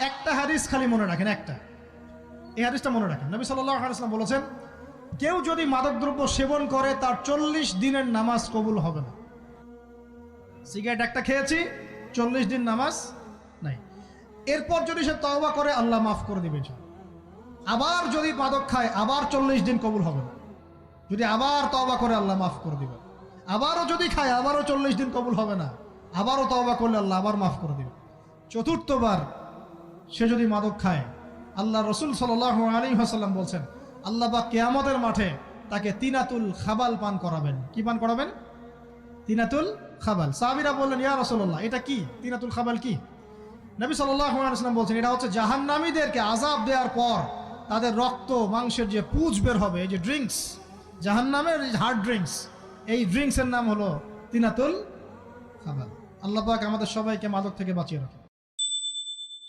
একটা হাদিস খালি মনে রাখেন, একটা, এই হাদিসটা মনে রাখেন। নবী সাল্লাল্লাহু আলাইহি ওয়াসাল্লাম বলেছেন, কেউ যদি মাদকদ্রব্য সেবন করে তার 40 দিনের নামাজ কবুল হবে না। সিগারেট একটা খেয়েছি, 40 দিন নামাজ নাই। এরপর যদি সে তওবা করে আল্লাহ মাফ করে দিবে। আবার যদি মাদক খায় আবার 40 দিন কবুল হবে না। যদি আবার তওবা করে আল্লাহ মাফ করে দিবে। আবারও যদি খায় আবারও 40 দিন কবুল হবে না। আবারও তওবা করলে আল্লাহ আবার মাফ করে দিবে। চতুর্থবার সে যদি মাদক খায়, আল্লাহ রসুল সাল্লাল্লাহু আলাইহি ওয়াসাল্লাম বলছেন, আল্লাহ পাক কিয়ামতের মাঠে তাকে তিনাতুল খাবাল পান করাবেন। কি পান করাবেন? তিনাতুল খাবাল। সাহাবীরা বললেন, ইয়া রাসূলুল্লাহ, এটা কি তিনাতুল খাবাল? কি? নবী সাল্লাল্লাহু আলাইহি ওয়াসাল্লাম বলছেন, এটা হচ্ছে জাহান্নামীদেরকে আযাব দেওয়ার পর তাদের রক্ত মাংসের যে পুঁজ বের হবে, এই যে ড্রিঙ্কস, জাহান্নামের হার্ড ড্রিঙ্কস, এই ড্রিঙ্কসের নাম হলো তিনাতুল খাবাল। আল্লাহ পাক আমাদের সবাইকে মাদক থেকে বাঁচিয়ে রাখেন।